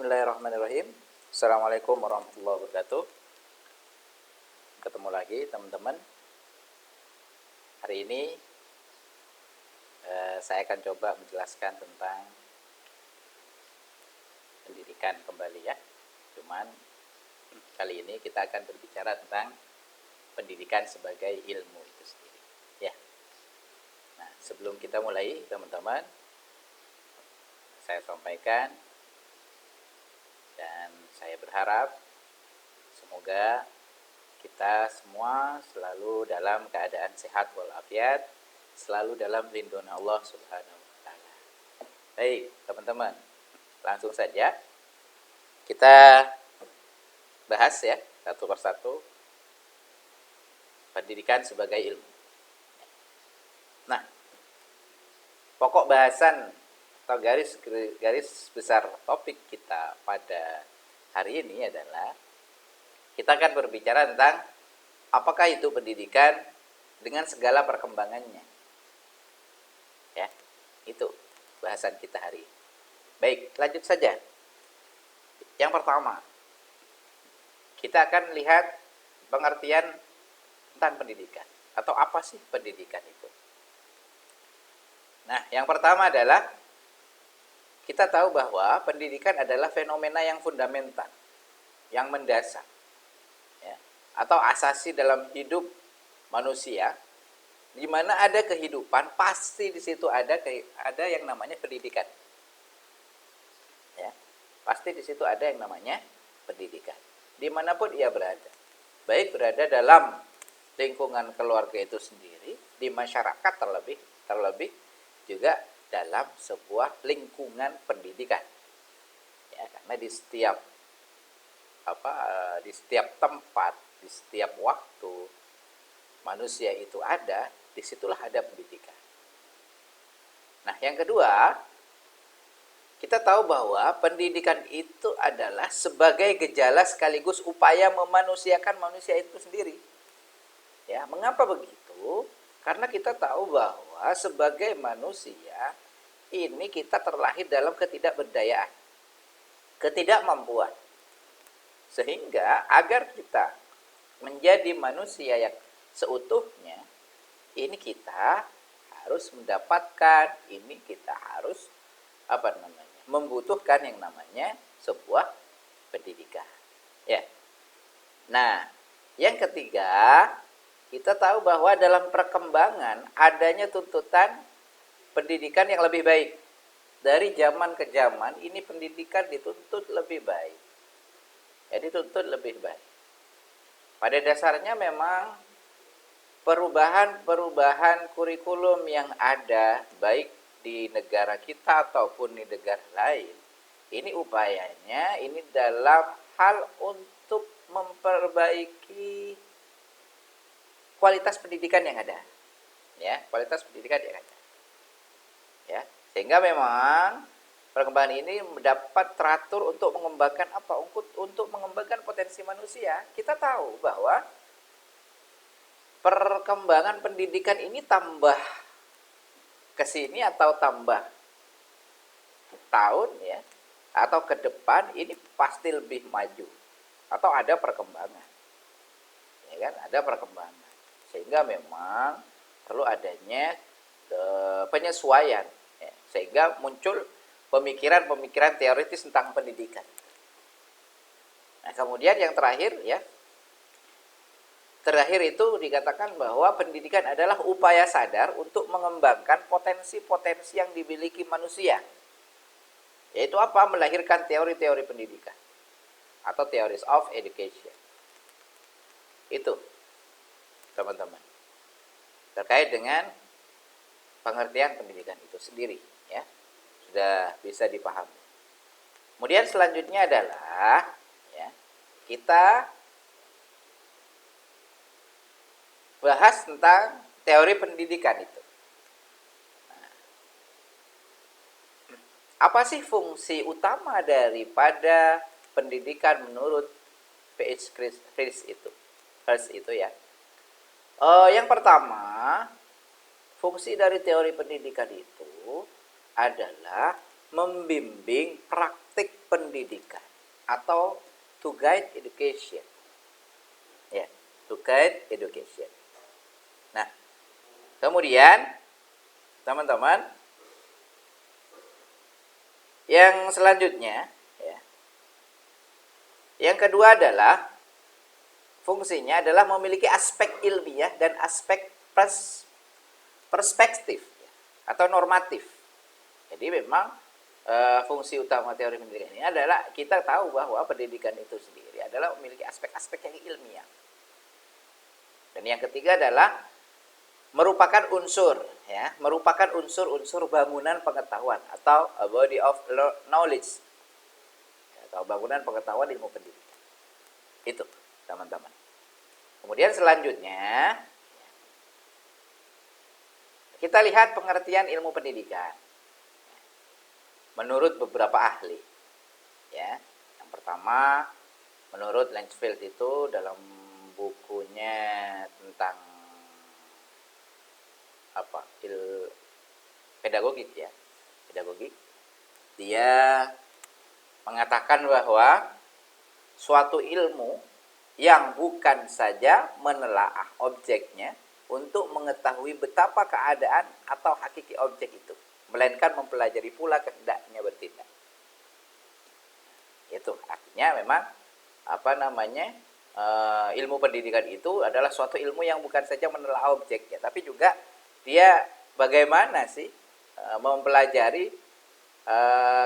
Bismillahirrahmanirrahim. Assalamualaikum warahmatullahi wabarakatuh. Ketemu lagi teman-teman. Hari ini saya akan coba menjelaskan tentang pendidikan kembali ya. Cuman kali ini kita akan berbicara tentang pendidikan sebagai ilmu itu sendiri ya. Nah, sebelum kita mulai teman-teman, saya sampaikan dan saya berharap semoga kita semua selalu dalam keadaan sehat walafiat, selalu dalam lindungan Allah Subhanahu wa taala. Baik, teman-teman. Langsung saja kita bahas ya satu persatu pendidikan sebagai ilmu. Nah, pokok bahasan atau garis besar topik kita pada hari ini adalah kita akan berbicara tentang apakah itu pendidikan dengan segala perkembangannya. Ya, itu bahasan kita hari ini. Baik, lanjut saja. Yang pertama, kita akan lihat pengertian tentang pendidikan atau apa sih pendidikan itu. Nah, yang pertama adalah kita tahu bahwa pendidikan adalah fenomena yang fundamental, yang mendasar, ya, atau asasi dalam hidup manusia. Di mana ada kehidupan, pasti di situ ada yang namanya pendidikan. Ya, pasti di situ ada yang namanya pendidikan. Dimanapun ia berada, baik berada dalam lingkungan keluarga itu sendiri, di masyarakat terlebih juga dalam sebuah lingkungan pendidikan. Ya, karena di setiap tempat, di setiap waktu manusia itu ada, disitulah ada pendidikan. Nah, yang kedua, kita tahu bahwa pendidikan itu adalah sebagai gejala sekaligus upaya memanusiakan manusia itu sendiri. Ya, mengapa begitu? Karena kita tahu bahwa sebagai manusia ini kita terlahir dalam ketidakberdayaan, ketidakmampuan. Sehingga agar kita menjadi manusia yang seutuhnya, ini kita harus mendapatkan, ini kita harus membutuhkan yang namanya sebuah pendidikan. Ya. Nah, yang ketiga, kita tahu bahwa dalam perkembangan adanya tuntutan pendidikan yang lebih baik. Dari zaman ke zaman ini pendidikan dituntut lebih baik. Ya, dituntut lebih baik. Pada dasarnya memang perubahan kurikulum yang ada baik di negara kita ataupun di negara lain, ini upayanya ini dalam hal untuk memperbaiki kualitas pendidikan yang ada. Ya, kualitas pendidikan yang ada. Ya, sehingga memang perkembangan ini dapat teratur untuk mengembangkan untuk mengembangkan potensi manusia. Kita tahu bahwa perkembangan pendidikan ini tambah ke sini atau tambah tahun ya atau ke depan ini pasti lebih maju atau ada perkembangan. Ya kan, ada perkembangan. Sehingga memang perlu adanya penyesuaian ya, sehingga muncul pemikiran-pemikiran teoritis tentang pendidikan. Nah, kemudian yang terakhir itu dikatakan bahwa pendidikan adalah upaya sadar untuk mengembangkan potensi-potensi yang dimiliki manusia. Yaitu apa? Melahirkan teori-teori pendidikan atau theories of education. Itu teman-teman terkait dengan pengertian pendidikan itu sendiri ya, sudah bisa dipahami. Kemudian selanjutnya adalah ya, kita bahas tentang teori pendidikan itu. Nah, apa sih fungsi utama daripada pendidikan menurut P.H. Hirsch itu ya? Yang pertama, fungsi dari teori pendidikan itu adalah membimbing praktik pendidikan atau to guide education. Ya, to guide education. Nah, kemudian teman-teman, yang selanjutnya, ya, yang kedua adalah fungsinya adalah memiliki aspek ilmiah dan aspek perspektif, ya, atau normatif. Jadi memang fungsi utama teori pendidikan ini adalah kita tahu bahwa pendidikan itu sendiri adalah memiliki aspek-aspek yang ilmiah. Dan yang ketiga adalah merupakan unsur bangunan pengetahuan atau a body of knowledge, atau bangunan pengetahuan ilmu pendidikan. Itu, teman-teman. Kemudian selanjutnya kita lihat pengertian ilmu pendidikan menurut beberapa ahli. Ya, yang pertama, menurut Langefield itu dalam bukunya tentang pedagogik, ya, pedagogik, dia mengatakan bahwa suatu ilmu yang bukan saja menelaah objeknya untuk mengetahui betapa keadaan atau hakiki objek itu, melainkan mempelajari pula kehendaknya bertindak. Itu artinya memang ilmu pendidikan itu adalah suatu ilmu yang bukan saja menelaah objeknya, tapi juga dia bagaimana sih mempelajari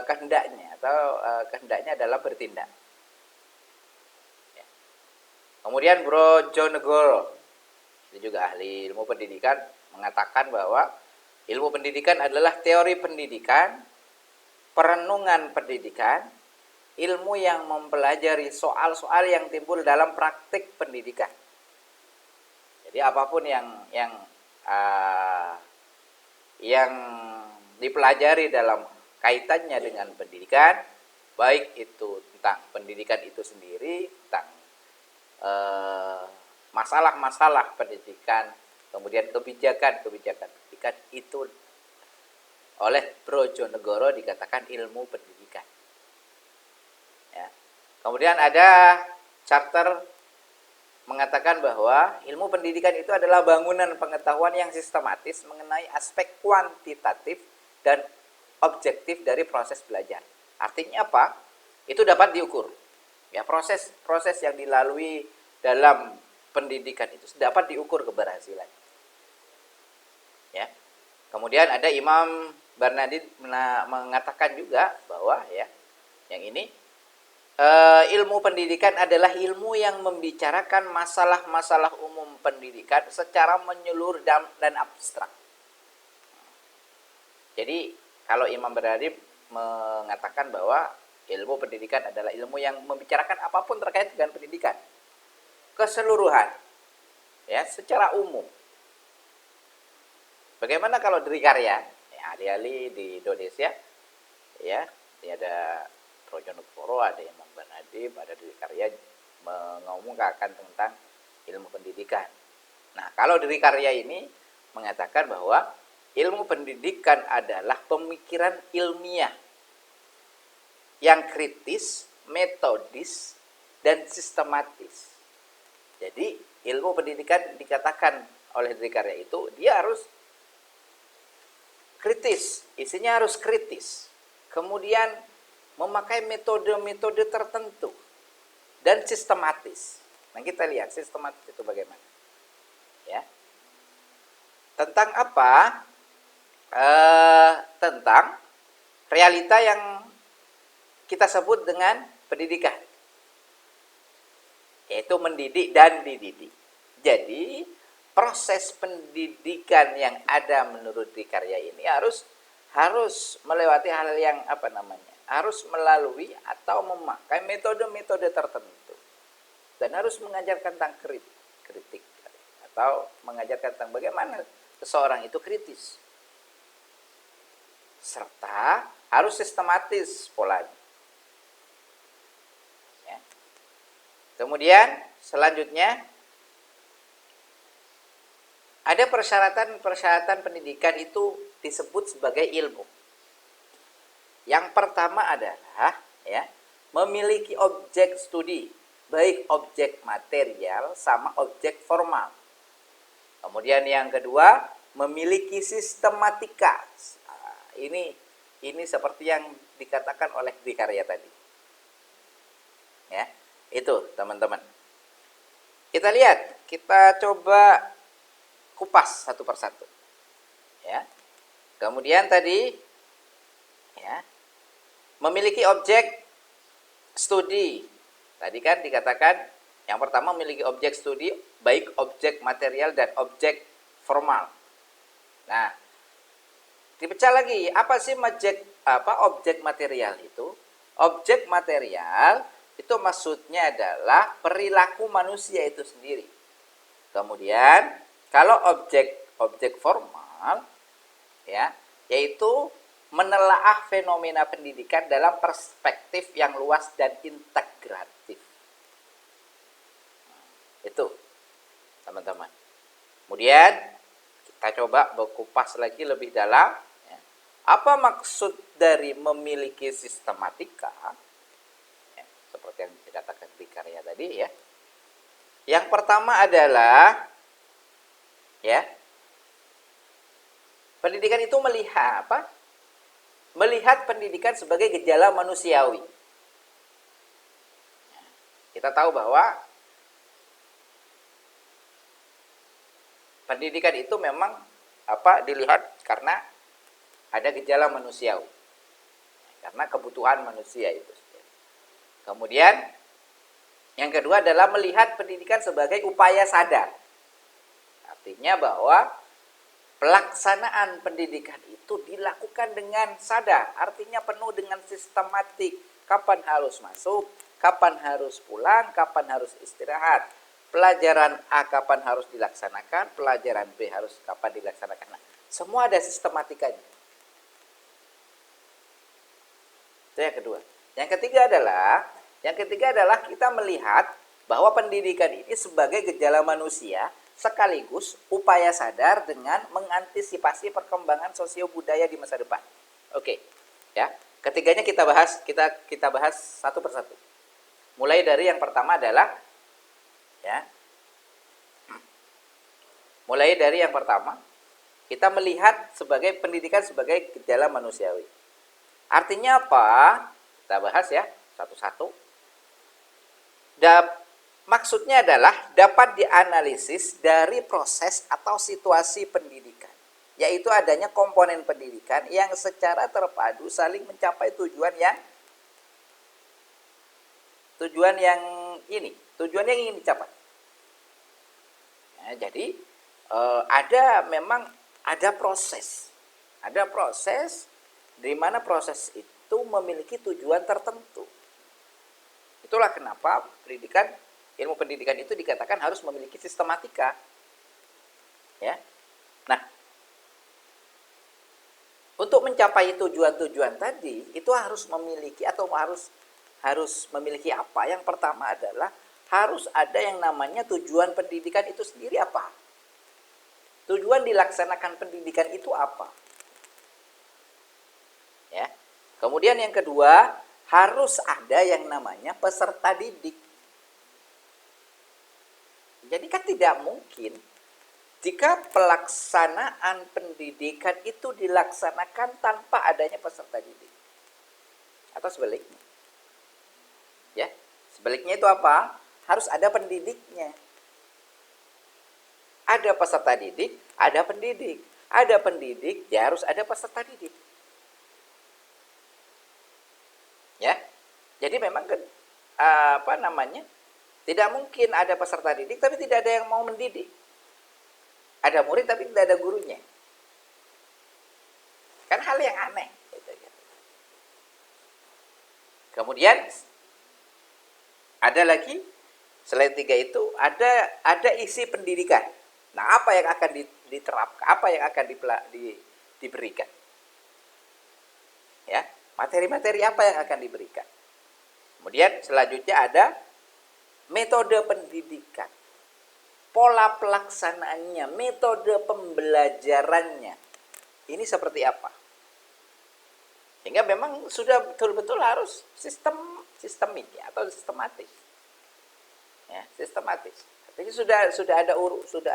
kehendaknya atau kehendaknya dalam bertindak. Ya. Kemudian Brojonegoro, ini juga ahli ilmu pendidikan, mengatakan bahwa ilmu pendidikan adalah teori pendidikan, perenungan pendidikan, ilmu yang mempelajari soal-soal yang timbul dalam praktik pendidikan. Jadi apapun yang dipelajari dalam kaitannya dengan pendidikan, baik itu tentang pendidikan itu sendiri, tentang masalah-masalah pendidikan, kemudian kebijakan-kebijakan pendidikan, itu oleh Brojonegoro dikatakan ilmu pendidikan. Ya. Kemudian ada chapter mengatakan bahwa ilmu pendidikan itu adalah bangunan pengetahuan yang sistematis mengenai aspek kuantitatif dan objektif dari proses belajar. Artinya apa? Itu dapat diukur. Ya, proses yang dilalui dalam pendidikan itu dapat diukur keberhasilan. Ya. Kemudian ada Imam Bernardin mengatakan juga bahwa ya, yang ini ilmu pendidikan adalah ilmu yang membicarakan masalah-masalah umum pendidikan secara menyeluruh dan abstrak. Jadi kalau Imam Bernardin mengatakan bahwa ilmu pendidikan adalah ilmu yang membicarakan apapun terkait dengan pendidikan, keseluruhan, ya, secara umum. Bagaimana kalau Drikarya, ya, ahli-ahli di Indonesia, ya, ini ada Brojonegoro, ada Imam Bernardin, ada Drikarya mengumumkan tentang ilmu pendidikan. Nah, kalau Drikarya ini mengatakan bahwa ilmu pendidikan adalah pemikiran ilmiah yang kritis, metodis, dan sistematis. Jadi ilmu pendidikan dikatakan oleh Drikarya itu dia harus kritis, isinya harus kritis. Kemudian memakai metode-metode tertentu dan sistematis. Nah, kita lihat sistematis itu bagaimana. Ya. Tentang apa? Tentang realita yang kita sebut dengan pendidikan, yaitu mendidik dan dididik. Jadi proses pendidikan yang ada menurut Drikarya ini harus melewati hal yang harus melalui atau memakai metode-metode tertentu, dan harus mengajarkan tentang kritik atau mengajarkan tentang bagaimana seseorang itu kritis, serta harus sistematis polanya. Ya. Kemudian selanjutnya ada persyaratan pendidikan itu disebut sebagai ilmu. Yang pertama adalah ya, memiliki objek studi, baik objek material sama objek formal. Kemudian yang kedua, memiliki sistematika. Ini seperti yang dikatakan oleh Dikarya tadi. Ya, itu teman-teman. Kita lihat, kita coba kupas satu persatu. Ya. Kemudian tadi, ya, memiliki objek studi. Tadi kan dikatakan yang pertama memiliki objek studi, baik objek material dan objek formal. Nah, dipecah lagi, apa sih objek material itu? Objek material itu maksudnya adalah perilaku manusia itu sendiri. Kemudian kalau objek formal, ya, yaitu menelaah fenomena pendidikan dalam perspektif yang luas dan integratif. Itu teman-teman. Kemudian kita coba berkupas lagi lebih dalam, ya. Apa maksud dari memiliki sistematika? Seperti yang dikatakan di karya tadi, ya. Yang pertama adalah, ya, pendidikan itu melihat apa? Melihat pendidikan sebagai gejala manusiawi. Kita tahu bahwa pendidikan itu memang dilihat karena ada gejala manusiawi. Karena kebutuhan manusia itu. Kemudian yang kedua adalah melihat pendidikan sebagai upaya sadar. Artinya bahwa pelaksanaan pendidikan itu dilakukan dengan sadar, artinya penuh dengan sistematik. Kapan harus masuk, kapan harus pulang, kapan harus istirahat. Pelajaran A kapan harus dilaksanakan, pelajaran B harus kapan dilaksanakan. Nah, semua ada sistematikanya. Itu yang kedua. Yang ketiga adalah kita melihat bahwa pendidikan ini sebagai gejala manusia sekaligus upaya sadar dengan mengantisipasi perkembangan sosio budaya di masa depan. Oke, ya. Ketiganya kita bahas satu persatu. Mulai dari yang pertama adalah, ya. Mulai dari yang pertama, kita melihat sebagai pendidikan sebagai gejala manusiawi. Artinya apa? Kita bahas ya satu-satu. Maksudnya adalah dapat dianalisis dari proses atau situasi pendidikan, yaitu adanya komponen pendidikan yang secara terpadu saling mencapai tujuan yang ingin dicapai. Ya, jadi ada proses di mana proses itu memiliki tujuan tertentu. Itulah kenapa ilmu pendidikan itu dikatakan harus memiliki sistematika. Ya. Nah, untuk mencapai tujuan-tujuan tadi itu harus memiliki apa? Yang pertama adalah harus ada yang namanya tujuan pendidikan itu sendiri apa? Tujuan dilaksanakan pendidikan itu apa? Ya. Kemudian yang kedua, harus ada yang namanya peserta didik. Jadi kan tidak mungkin jika pelaksanaan pendidikan itu dilaksanakan tanpa adanya peserta didik. Atau sebaliknya. Ya, sebaliknya itu apa? Harus ada pendidiknya. Ada peserta didik, ada pendidik. Ada pendidik, ya harus ada peserta didik. Ya. Jadi memang tidak mungkin ada peserta didik tapi tidak ada yang mau mendidik. Ada murid tapi tidak ada gurunya. Kan hal yang aneh. Kemudian ada lagi selain tiga itu ada isi pendidikan. Nah, apa yang akan diterapkan? Apa yang akan diberikan? Ya, materi-materi apa yang akan diberikan? Kemudian selanjutnya ada metode pendidikan, pola pelaksanaannya, metode pembelajarannya. Ini seperti apa? Sehingga memang sudah betul-betul harus sistemik ya, atau sistematis. Ya, sistematis. Jadi sudah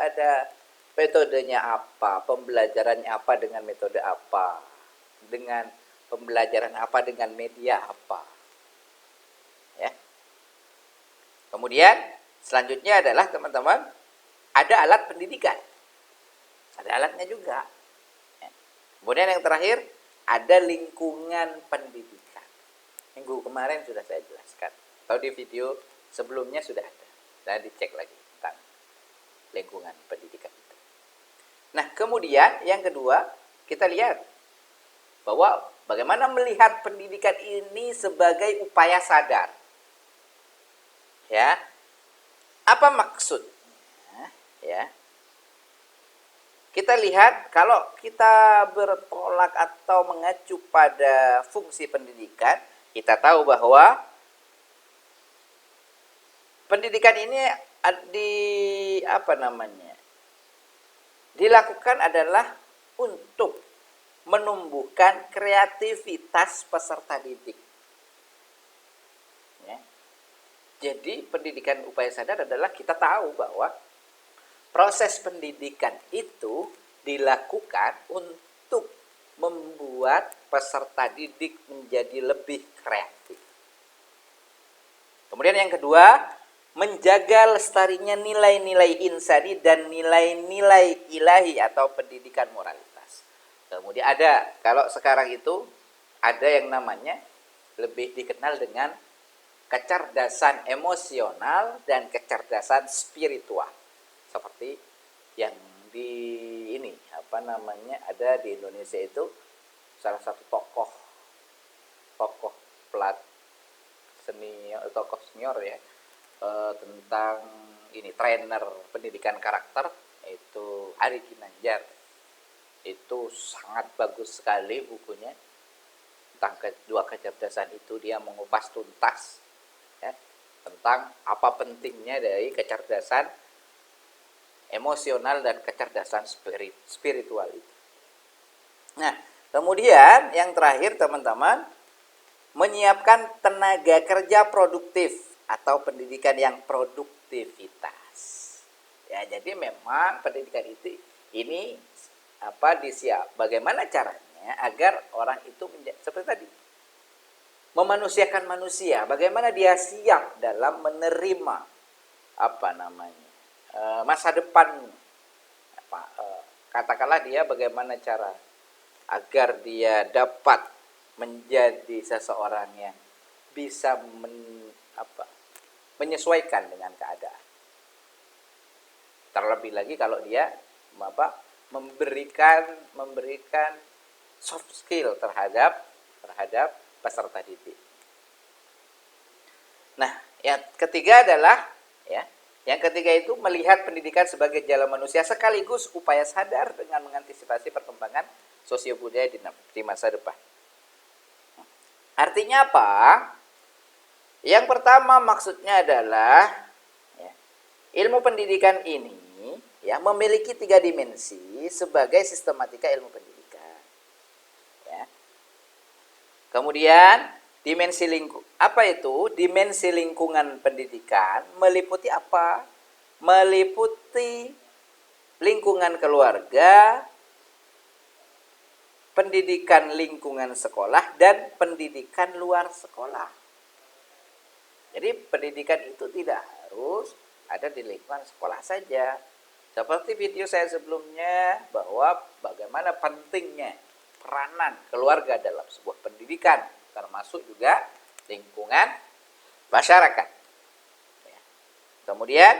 ada metodenya apa, pembelajarannya apa dengan metode apa, dengan pembelajaran apa dengan media apa. Ya. Kemudian selanjutnya adalah teman-teman, ada alat pendidikan. Ada alatnya juga. Ya. Kemudian yang terakhir, ada lingkungan pendidikan. Minggu kemarin sudah saya jelaskan. Atau di video sebelumnya sudah ada. Saya dicek lagi tentang lingkungan pendidikan itu. Nah, kemudian yang kedua, kita lihat bahwa bagaimana melihat pendidikan ini sebagai upaya sadar. Ya. Apa maksudnya? Ya. Kita lihat kalau kita bertolak atau mengacu pada fungsi pendidikan, kita tahu bahwa pendidikan ini dilakukan adalah untuk menumbuhkan kreativitas peserta didik. Ya. Jadi pendidikan upaya sadar adalah kita tahu bahwa proses pendidikan itu dilakukan untuk membuat peserta didik menjadi lebih kreatif. Kemudian yang kedua, menjaga lestarinya nilai-nilai insani dan nilai-nilai ilahi atau pendidikan moralitas. Kemudian ada, kalau sekarang itu ada yang namanya lebih dikenal dengan kecerdasan emosional dan kecerdasan spiritual. Seperti yang ada di Indonesia itu salah satu tokoh senior ya, tentang trainer pendidikan karakter, itu Ari Ginanjar. Itu sangat bagus sekali bukunya tentang kedua kecerdasan itu. Dia mengupas tuntas ya, tentang apa pentingnya dari kecerdasan emosional dan kecerdasan spiritual itu. Nah, kemudian yang terakhir teman-teman, menyiapkan tenaga kerja produktif atau pendidikan yang produktivitas. Ya, jadi memang pendidikan ini bagaimana caranya agar orang itu seperti tadi, memanusiakan manusia, bagaimana dia siap dalam menerima masa depan, katakanlah dia bagaimana cara agar dia dapat menjadi seseorang yang bisa menyesuaikan dengan keadaan. Terlebih lagi kalau dia memberikan soft skill terhadap peserta didik. Nah, yang ketiga adalah Yang ketiga itu melihat pendidikan sebagai jalan manusia sekaligus upaya sadar dengan mengantisipasi perkembangan sosiobudaya di masa depan. Artinya apa? Yang pertama maksudnya adalah ilmu pendidikan ini memiliki 3 dimensi sebagai sistematika ilmu pendidikan. Ya. Kemudian dimensi dimensi lingkungan pendidikan meliputi apa? Meliputi lingkungan keluarga, pendidikan lingkungan sekolah, dan pendidikan luar sekolah. Jadi pendidikan itu tidak harus ada di lingkungan sekolah saja. Seperti video saya sebelumnya, bahwa bagaimana pentingnya peranan keluarga dalam sebuah pendidikan, termasuk juga lingkungan masyarakat. Kemudian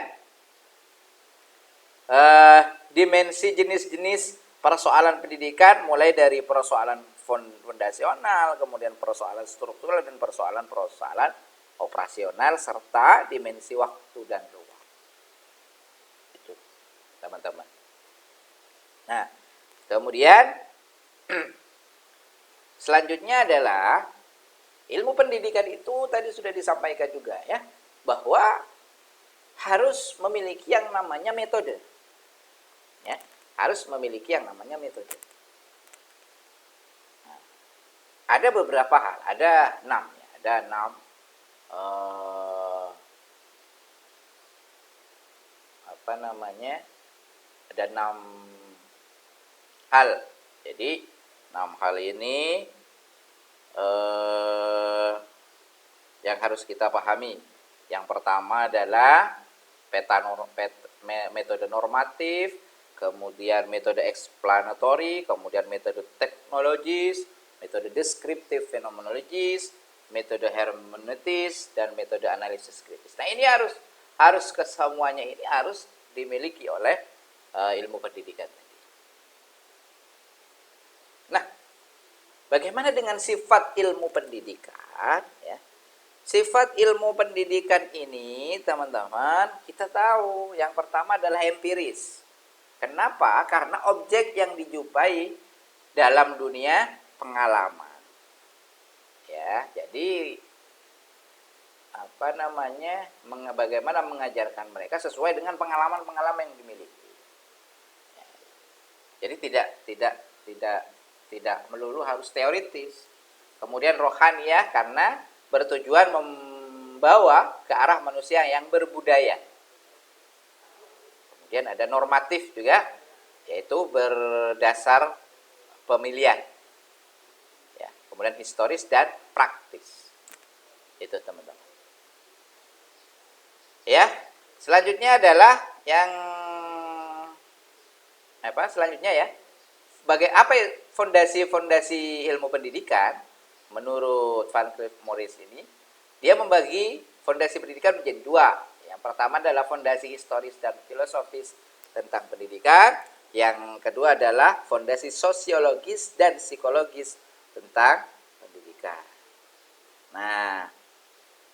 dimensi jenis-jenis persoalan pendidikan, mulai dari persoalan fondasional, kemudian persoalan struktural, dan persoalan operasional, serta dimensi waktu dan ruang. Itu teman-teman. Nah, kemudian selanjutnya adalah ilmu pendidikan itu tadi sudah disampaikan juga ya, bahwa harus memiliki yang namanya metode. Ya, harus memiliki yang namanya metode. Nah, ada beberapa hal, ada 6 ya, ada 6 apa namanya? Ada 6 hal. Jadi 6 hal ini yang harus kita pahami. Yang pertama adalah metode normatif, kemudian metode explanatory, kemudian metode teknologis, metode descriptive phenomenologis, metode hermeneutis, dan metode analisis kritis. Nah, ini harus kesemuanya ini harus dimiliki oleh ilmu pendidikan. Nah, bagaimana dengan sifat ilmu pendidikan? Ya, sifat ilmu pendidikan ini, teman-teman, kita tahu yang pertama adalah empiris. Kenapa? Karena objek yang dijumpai dalam dunia pengalaman. Ya, jadi apa namanya? Bagaimana mengajarkan mereka sesuai dengan pengalaman-pengalaman yang dimiliki. Ya, jadi tidak melulu harus teoritis. Kemudian rohaniyah karena bertujuan membawa ke arah manusia yang berbudaya. Kemudian ada normatif juga, yaitu berdasar pemilihan. Ya, kemudian historis dan praktis. Itu, teman-teman. Ya, selanjutnya adalah yang selanjutnya ya. Apa fondasi-fondasi ilmu pendidikan menurut Van Cliff Morris ini? Dia membagi fondasi pendidikan menjadi 2. Yang pertama adalah fondasi historis dan filosofis tentang pendidikan. Yang kedua adalah fondasi sosiologis dan psikologis tentang pendidikan. Nah,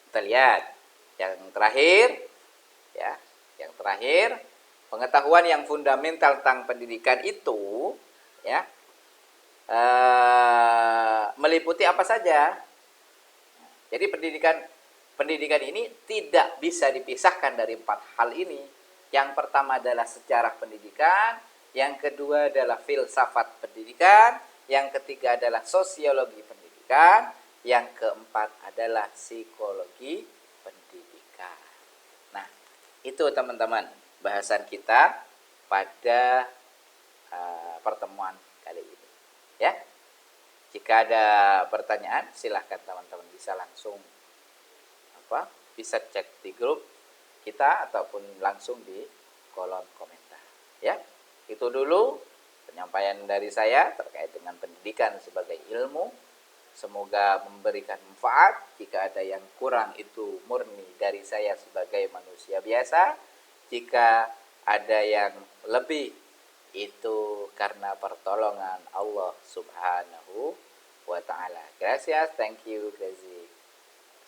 kita lihat yang terakhir, ya, yang terakhir, pengetahuan yang fundamental tentang pendidikan itu, ya, meliputi apa saja. Jadi pendidikan ini tidak bisa dipisahkan dari 4 hal ini. Yang pertama adalah sejarah pendidikan, yang kedua adalah filsafat pendidikan, yang ketiga adalah sosiologi pendidikan, yang keempat adalah psikologi pendidikan. Nah, itu teman-teman bahasan kita pada pertemuan kali ini. Ya, jika ada pertanyaan, silahkan teman-teman bisa langsung bisa cek di grup kita ataupun langsung di kolom komentar. Ya, itu dulu penyampaian dari saya terkait dengan pendidikan sebagai ilmu. Semoga memberikan manfaat. Jika ada yang kurang, itu murni dari saya sebagai manusia biasa. Jika ada yang lebih, itu karena pertolongan Allah Subhanahu wa ta'ala. Gracias, thank you, Grazie.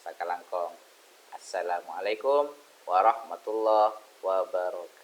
Sakalangkong. Assalamualaikum warahmatullahi wabarakatuh.